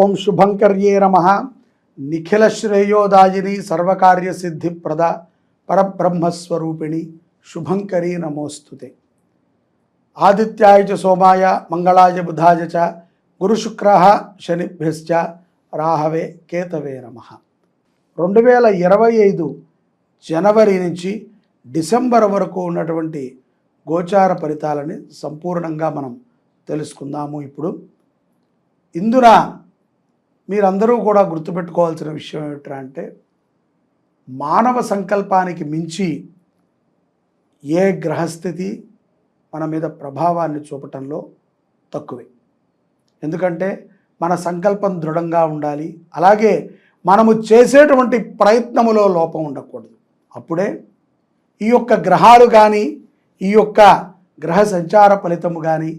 ఓం శుభంకర్యే నమః. నిఖిల శ్రేయోదాయిని సర్వకార్య సిద్ధిప్రద పరబ్రహ్మస్వరూపిణి శుభంకరీ నమోస్తుతే. ఆదిత్యాయ చ సోమాయ మంగళాయ బుధాయ చ గురుశుక్రః శనిభ్యశ్చ రాహవే కేతవే నమః. 2025 జనవరి నుంచి డిసెంబర్ వరకు ఉన్నటువంటి గోచార ఫలితాలని సంపూర్ణంగా మనం తెలుసుకుందాము. ఇప్పుడు ఇందున మీరందరూ కూడా గుర్తుపెట్టుకోవాల్సిన విషయం ఏమిటంటే, మానవ సంకల్పానికి మించి ఏ గ్రహస్థితి మన మీద ప్రభావాన్ని చూపటంలో తక్కువే. ఎందుకంటే మన సంకల్పం దృఢంగా ఉండాలి, అలాగే మనము చేసేటువంటి ప్రయత్నములో లోపం ఉండకూడదు. అప్పుడే ఈ యొక్క గ్రహాలు కానీ ఈ యొక్క గ్రహ సంచార ఫలితము కానీ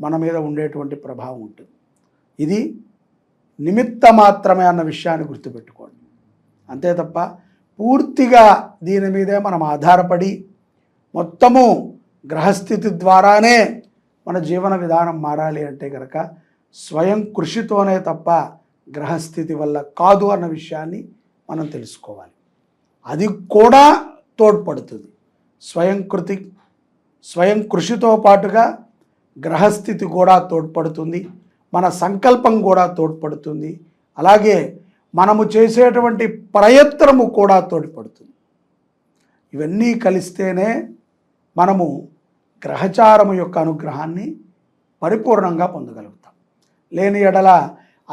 మన మీద ఉండేటువంటి ప్రభావం ఉంటుంది. ఇది నిమిత్త మాత్రమే అన్న విషయాన్ని గుర్తుపెట్టుకోండి. అంతే తప్ప పూర్తిగా దీని మీదే మనం ఆధారపడి మొత్తము గ్రహస్థితి ద్వారానే మన జీవన విధానం మారాలి అంటే కనుక స్వయం కృషితోనే తప్ప గ్రహస్థితి వల్ల కాదు అన్న విషయాన్ని మనం తెలుసుకోవాలి. అది కూడా తోడ్పడుతుంది. స్వయం కృషితో పాటుగా గ్రహస్థితి కూడా తోడ్పడుతుంది, మన సంకల్పం కూడా తోడ్పడుతుంది, అలాగే మనము చేసేటువంటి ప్రయత్నము కూడా తోడ్పడుతుంది. ఇవన్నీ కలిస్తేనే మనము గ్రహచారము యొక్క అనుగ్రహాన్ని పరిపూర్ణంగా పొందగలుగుతాం. లేని ఎడల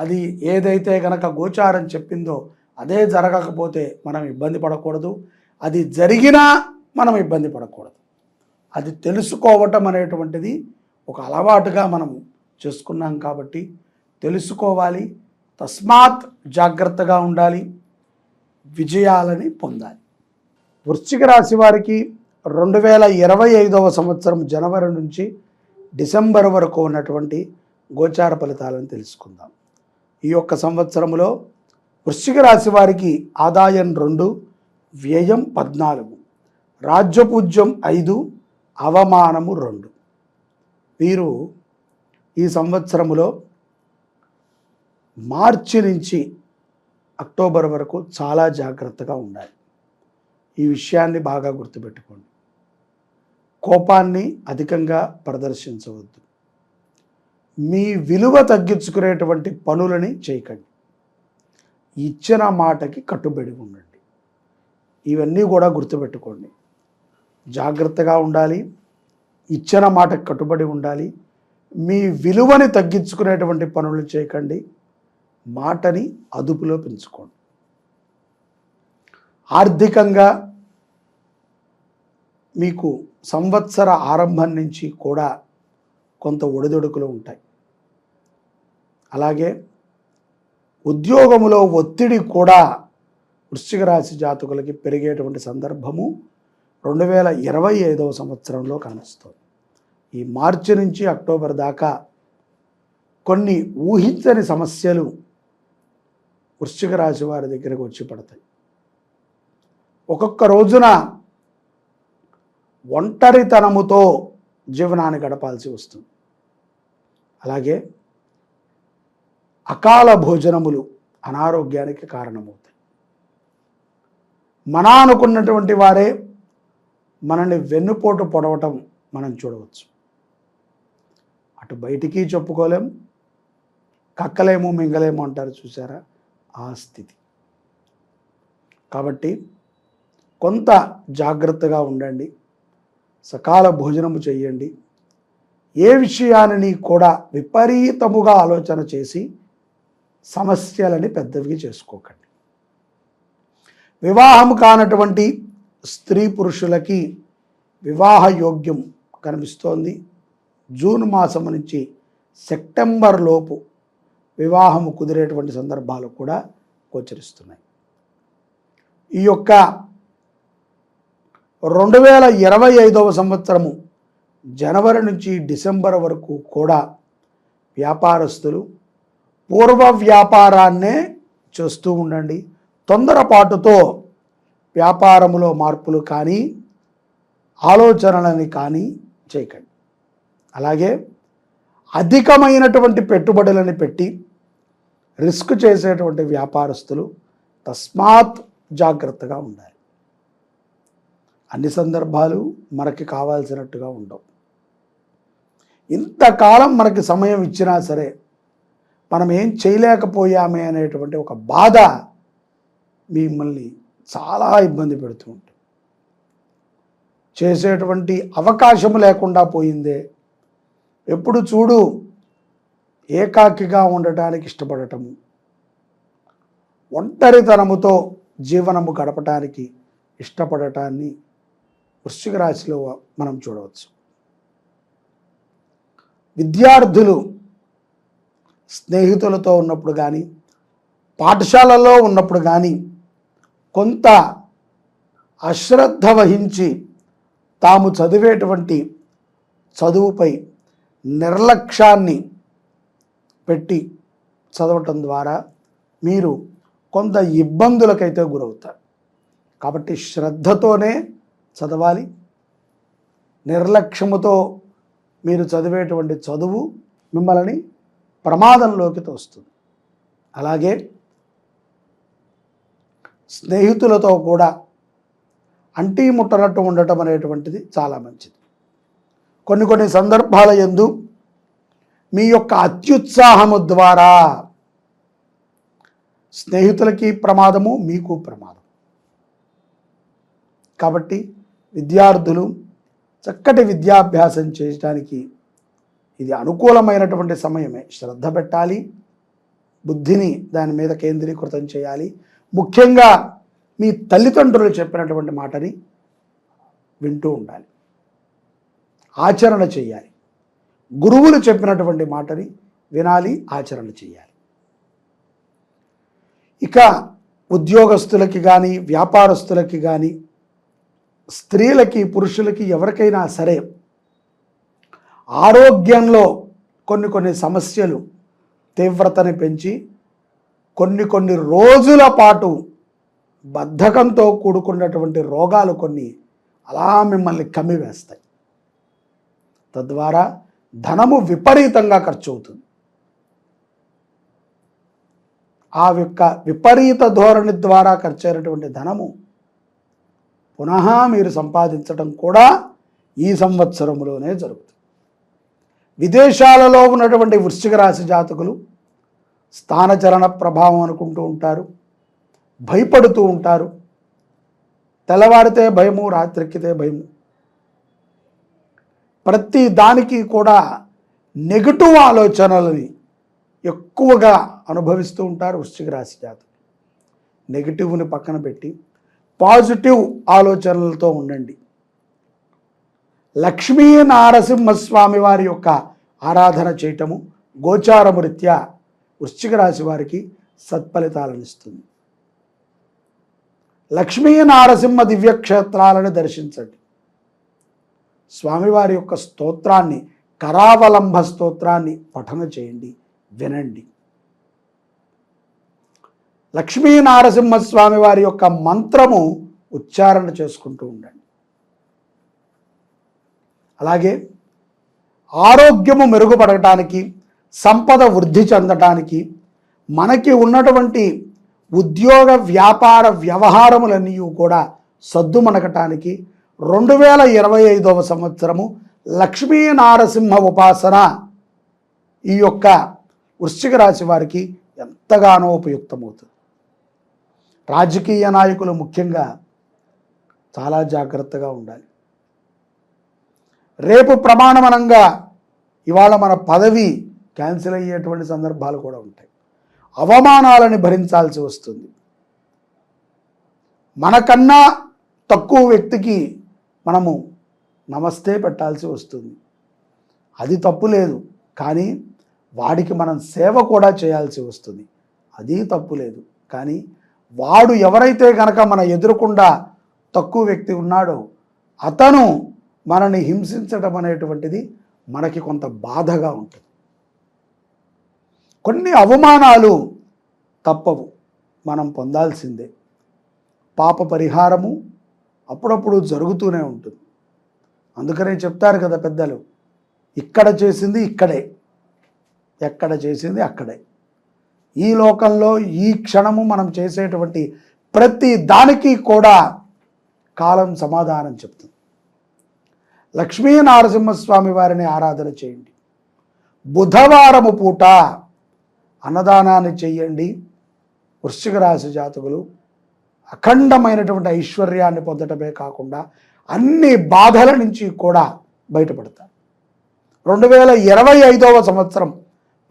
అది ఏదైతే గనక గోచారం చెప్పిందో అదే జరగకపోతే మనం ఇబ్బంది పడకూడదు, అది జరిగినా మనం ఇబ్బంది పడకూడదు. అది తెలుసుకోవటం అనేటువంటిది ఒక అలవాటుగా మనం చేసుకున్నాం కాబట్టి తెలుసుకోవాలి. తస్మాత్ జాగ్రత్తగా ఉండాలి, విజయాలని పొందాలి. వృశ్చిక రాశి వారికి 2025వ సంవత్సరం జనవరి నుంచి డిసెంబర్ వరకు ఉన్నటువంటి గోచార ఫలితాలను తెలుసుకుందాం. ఈ యొక్క సంవత్సరంలో వృశ్చిక రాశి వారికి ఆదాయం 2, వ్యయం 14, రాజ్యపూజ్యం 5, అవమానము 2. వీరు ఈ సంవత్సరములో మార్చి నుంచి అక్టోబర్ వరకు చాలా జాగ్రత్తగా ఉండాలి. ఈ విషయాన్ని బాగా గుర్తుపెట్టుకోండి. కోపాన్ని అధికంగా ప్రదర్శించవద్దు. మీ విలువ తగ్గించుకునేటువంటి పనులని చేయకండి. ఇచ్చిన మాటకి కట్టుబడి ఉండండి. ఇవన్నీ కూడా గుర్తుపెట్టుకోండి. జాగ్రత్తగా ఉండాలి, ఇచ్చిన మాటకి కట్టుబడి ఉండాలి, మీ విలువని తగ్గించుకునేటువంటి పనులు చేయకండి, మాటని అదుపులో పెంచుకోండి. ఆర్థికంగా మీకు సంవత్సర ఆరంభం నుంచి కూడా కొంత ఒడిదొడుకులు ఉంటాయి. అలాగే ఉద్యోగములో ఒత్తిడి కూడా వృశ్చిక రాశి జాతకులకి పెరిగేటువంటి సందర్భము 2025వ సంవత్సరంలో కనిపిస్తుంది. ఈ మార్చి నుంచి అక్టోబర్ దాకా కొన్ని ఊహించని సమస్యలు వృశ్చిక రాశి వారి దగ్గరకు వచ్చి పడతాయి. ఒక్కొక్క రోజున ఒంటరితనముతో జీవనాన్ని గడపాల్సి వస్తుంది. అలాగే అకాల భోజనములు అనారోగ్యానికి కారణమవుతాయి. మన అనుకున్నటువంటి వారే మనల్ని వెన్నుపోటు పొడవటం మనం చూడవచ్చు. అటు బయటికి చెప్పుకోలేం, కక్కలేము మింగలేము అంటారు చూసారా, ఆ స్థితి. కాబట్టి కొంత జాగ్రత్తగా ఉండండి, సకాల భోజనము చేయండి. ఏ విషయాన్ని కూడా విపరీతముగా ఆలోచన చేసి సమస్యలని పెద్దవి చేసుకోకండి. వివాహం కానటువంటి స్త్రీ పురుషులకి వివాహ యోగ్యం కనిపిస్తోంది. జూన్ మాసం నుంచి సెప్టెంబర్ లోపు వివాహము కుదిరేటువంటి సందర్భాలు కూడా గోచరిస్తున్నాయి. ఈ యొక్క 2025వ సంవత్సరము జనవరి నుంచి డిసెంబర్ వరకు కూడా వ్యాపారస్తులు పూర్వ వ్యాపారాన్నే చేస్తూ ఉండండి. తొందరపాటుతో వ్యాపారములో మార్పులు కానీ ఆలోచనలని కానీ చేయకండి. అలాగే అధికమైనటువంటి పెట్టుబడులను పెట్టి రిస్క్ చేసేటువంటి వ్యాపారస్తులు తస్మాత్ జాగ్రత్తగా ఉండాలి. అన్ని సందర్భాలు మనకి కావాల్సినట్టుగా ఉండవు. ఇంతకాలం మనకి సమయం ఇచ్చినా సరే మనం ఏం చేయలేకపోయామే అనేటువంటి ఒక బాధ మిమ్మల్ని చాలా ఇబ్బంది పెడుతూ ఉంటుంది. చేసేటువంటి అవకాశం లేకుండా పోయిందే. ఎప్పుడు చూడు ఏకాకిగా ఉండటానికి ఇష్టపడటము, ఒంటరితనముతో జీవనము గడపటానికి ఇష్టపడటాన్ని వృశ్చిక రాశిలో మనం చూడవచ్చు. విద్యార్థులు స్నేహితులతో ఉన్నప్పుడు కానీ, పాఠశాలలో ఉన్నప్పుడు కానీ కొంత అశ్రద్ధ వహించి తాము చదివేటువంటి చదువుపై నిర్లక్ష్యాన్ని పెట్టి చదవటం ద్వారా మీరు కొంత ఇబ్బందులకైతే గురవుతారు. కాబట్టి శ్రద్ధతోనే చదవాలి. నిర్లక్ష్యముతో మీరు చదివేటువంటి చదువు మిమ్మల్ని ప్రమాదంలోకి తోస్తుంది. అలాగే స్నేహితులతో కూడా అంటీ ముట్టనట్టు ఉండటం అనేటువంటిది చాలా మంచిది. కొన్ని సందర్భాల యందు మీ యొక్క అత్యుత్సాహము ద్వారా స్నేహితులకి ప్రమాదము, మీకు ప్రమాదం. కాబట్టి విద్యార్థులు చక్కటి విద్యాభ్యాసం చేయడానికి ఇది అనుకూలమైనటువంటి సమయమే. శ్రద్ధ పెట్టాలి, బుద్ధిని దాని మీద కేంద్రీకృతం చేయాలి. ముఖ్యంగా మీ తల్లిదండ్రులు చెప్పినటువంటి మాటని వింటూ ఉండాలి, ఆచరణ చేయాలి. గురువులు చెప్పినటువంటి మాటని వినాలి, ఆచరణ చేయాలి. ఇక ఉద్యోగస్తులకి కానీ, వ్యాపారస్తులకి కానీ, స్త్రీలకి, పురుషులకి ఎవరికైనా సరే ఆరోగ్యంలో కొన్ని సమస్యలు తీవ్రతని పెంచి కొన్ని రోజుల పాటు బద్ధకంతో కూడుకున్నటువంటి రోగాలు కొన్ని అలా మిమ్మల్ని కమ్మివేస్తాయి. తద్వారా ధనము విపరీతంగా ఖర్చు అవుతుంది. ఆ యొక్క విపరీత ధోరణి ద్వారా ఖర్చు అయినటువంటి ధనము పునః మీరు సంపాదించడం కూడా ఈ సంవత్సరంలోనే జరుగుతుంది. విదేశాలలో ఉన్నటువంటి వృశ్చిక రాశి జాతకులు స్థానచలన ప్రభావం అనుకుంటూ ఉంటారు, భయపడుతూ ఉంటారు. తెల్లవారితే భయము, రాత్రెక్కితే భయము. ప్రతి దానికి కూడా నెగటివ్ ఆలోచనలని ఎక్కువగా అనుభవిస్తూ ఉంటారు వృశ్చిక రాశి జాతకులు. నెగటివ్ని పక్కన పెట్టి పాజిటివ్ ఆలోచనలతో ఉండండి. లక్ష్మీ నారసింహస్వామి వారి యొక్క ఆరాధన చేయటము గోచారము రీత్యా వృశ్చిక రాశి వారికి సత్ఫలితాలను ఇస్తుంది. లక్ష్మీ నారసింహ దివ్యక్షేత్రాలను దర్శించండి. స్వామివారి యొక్క స్తోత్రాన్ని, కరావలంబ స్తోత్రాన్ని పఠన చేయండి, వినండి. లక్ష్మీ నారసింహస్వామి వారి యొక్క మంత్రము ఉచ్చారణ చేసుకుంటూ ఉండండి. అలాగే ఆరోగ్యము మెరుగుపడటానికి, సంపద వృద్ధి చెందటానికి, మనకి ఉన్నటువంటి ఉద్యోగ వ్యాపార వ్యవహారములన్నీ కూడా సద్దుమణగటానికి 2025వ సంవత్సరము లక్ష్మీ నారసింహ ఉపాసన ఈ యొక్క వృశ్చిక రాశి వారికి ఎంతగానో ఉపయుక్తమవుతుంది. రాజకీయ నాయకులు ముఖ్యంగా చాలా జాగ్రత్తగా ఉండాలి. రేపు ప్రమాణమనంగా ఇవాళ మన పదవి క్యాన్సిల్ అయ్యేటువంటి సందర్భాలు కూడా ఉంటాయి. అవమానాలని భరించాల్సి వస్తుంది. మనకన్నా తక్కువ వ్యక్తికి మనము నమస్తే పెట్టాల్సి వస్తుంది. అది తప్పు లేదు, కానీ వాడికి మనం సేవ కూడా చేయాల్సి వస్తుంది. అది తప్పు లేదు, కానీ వాడు ఎవరైతే కనుక మన ఎదురుకుండా తక్కువ వ్యక్తి ఉన్నాడో అతను మనని హింసించడం అనేటువంటిది మనకి కొంత బాధగా ఉంటుంది. కొన్ని అవమానాలు తప్పవు, మనం పొందాల్సిందే. పాప పరిహారము అప్పుడప్పుడు జరుగుతూనే ఉంటుంది. అందుకనే చెప్తారు కదా పెద్దలు, ఇక్కడ చేసింది ఇక్కడే, ఎక్కడ చేసింది అక్కడే. ఈ లోకంలో ఈ క్షణము మనం చేసేటువంటి ప్రతి దానికి కూడా కాలం సమాధానం చెప్తుంది. లక్ష్మీ నరసింహస్వామి వారిని ఆరాధన చేయండి. బుధవారము పూట అన్నదానాన్ని చెయ్యండి. వృశ్చిక రాశి జాతకులు అఖండమైనటువంటి ఐశ్వర్యాన్ని పొందటమే కాకుండా అన్ని బాధల నుంచి కూడా బయటపడతారు. 2025వ సంవత్సరం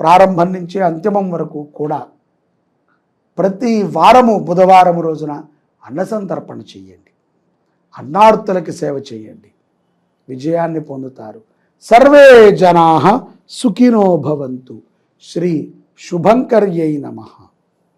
ప్రారంభం నుంచి అంతిమం వరకు కూడా ప్రతి వారము బుధవారం రోజున అన్నసంతర్పణ చేయండి. అన్నార్తులకి సేవ చేయండి. విజయాన్ని పొందుతారు. సర్వే జనాః సుఖినో భవంతు. శ్రీ శుభంకర్యై నమః.